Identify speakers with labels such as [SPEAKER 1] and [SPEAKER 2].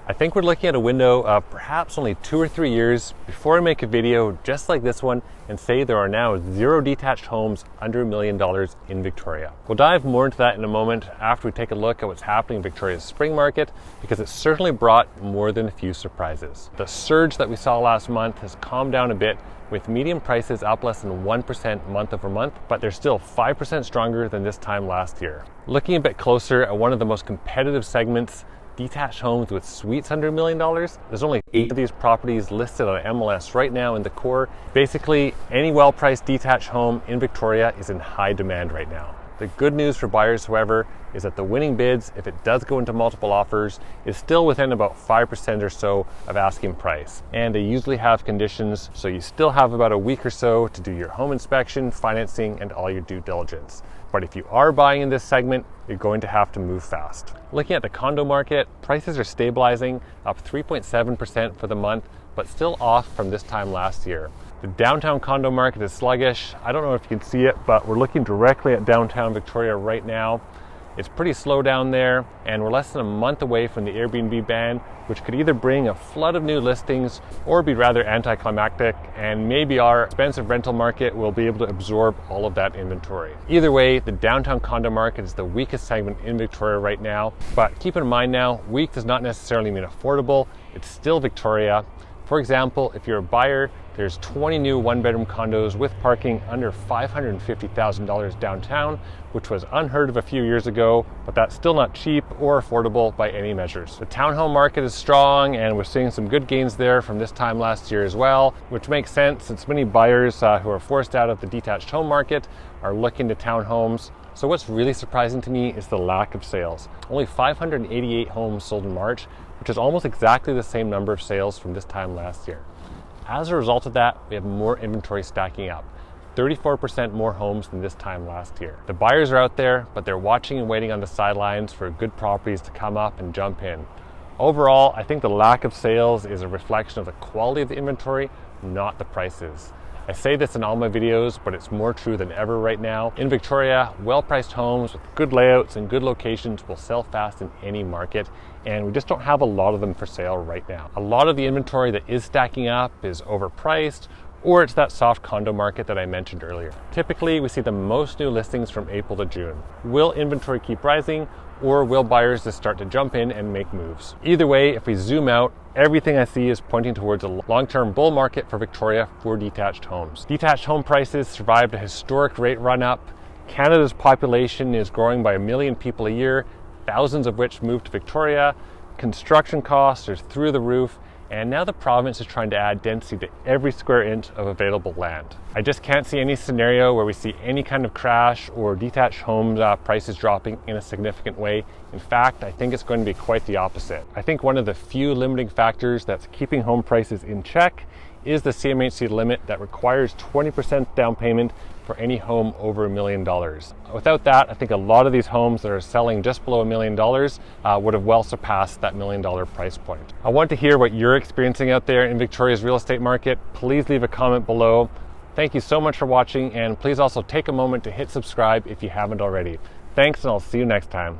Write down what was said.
[SPEAKER 1] I think we're looking at a window of perhaps only 2 or 3 years before I make a video just like this one and say there are now 0 detached homes under $1 million in Victoria. We'll dive more into that in a moment after we take a look at what's happening in Victoria's spring market, because it certainly brought more than a few surprises. The surge that we saw last month has calmed down a bit, with median prices up less than 1% month over month, but they're still 5% stronger than this time last year. Looking a bit closer at one of the most competitive segments, detached homes with suites under $1 million, there's only 8 of these properties listed on MLS right now in the core. Basically, any well-priced detached home in Victoria is in high demand right now. The good news for buyers, however, is that the winning bids, if it does go into multiple offers, is still within about 5% or so of asking price. And they usually have conditions, so you still have about a week or so to do your home inspection, financing, and all your due diligence. But if you are buying in this segment, you're going to have to move fast. Looking at the condo market, prices are stabilizing, up 3.7% for the month, but still off from this time last year. The downtown condo market is sluggish. I don't know if you can see it, but we're looking directly at downtown Victoria right now. It's pretty slow down there, and we're less than a month away from the Airbnb ban, which could either bring a flood of new listings or be rather anticlimactic, and maybe our expensive rental market will be able to absorb all of that inventory. Either way, the downtown condo market is the weakest segment in Victoria right now, but keep in mind now, weak does not necessarily mean affordable. It's still Victoria. For example, if you're a buyer, there's 20 new one-bedroom condos with parking under $550,000 downtown, which was unheard of a few years ago, but that's still not cheap or affordable by any measures. The townhome market is strong, and we're seeing some good gains there from this time last year as well, which makes sense since many buyers who are forced out of the detached home market are looking to townhomes. So what's really surprising to me is the lack of sales. Only 588 homes sold in March, which is almost exactly the same number of sales from this time last year. As a result of that, we have more inventory stacking up, 34% more homes than this time last year. The buyers are out there, but they're watching and waiting on the sidelines for good properties to come up and jump in. Overall, I think the lack of sales is a reflection of the quality of the inventory, not the prices. I say this in all my videos, but it's more true than ever right now. In Victoria, well-priced homes with good layouts and good locations will sell fast in any market, and we just don't have a lot of them for sale right now. A lot of the inventory that is stacking up is overpriced, or it's that soft condo market that I mentioned earlier. Typically, we see the most new listings from April to June. Will inventory keep rising, or will buyers just start to jump in and make moves? Either way, if we zoom out, everything I see is pointing towards a long-term bull market for Victoria for detached homes. Detached home prices survived a historic rate run-up. Canada's population is growing by 1 million people a year, thousands of which moved to Victoria. Construction costs are through the roof, and now the province is trying to add density to every square inch of available land. I just can't see any scenario where we see any kind of crash or detached home prices dropping in a significant way. In fact, I think it's going to be quite the opposite. I think one of the few limiting factors that's keeping home prices in check is the CMHC limit that requires 20% down payment for any home over $1 million. Without that, I think a lot of these homes that are selling just below $1 million would have well surpassed that $1 million price point. I want to hear what you're experiencing out there in Victoria's real estate market. Please leave a comment below. Thank you so much for watching, and please also take a moment to hit subscribe if you haven't already. Thanks, and I'll see you next time.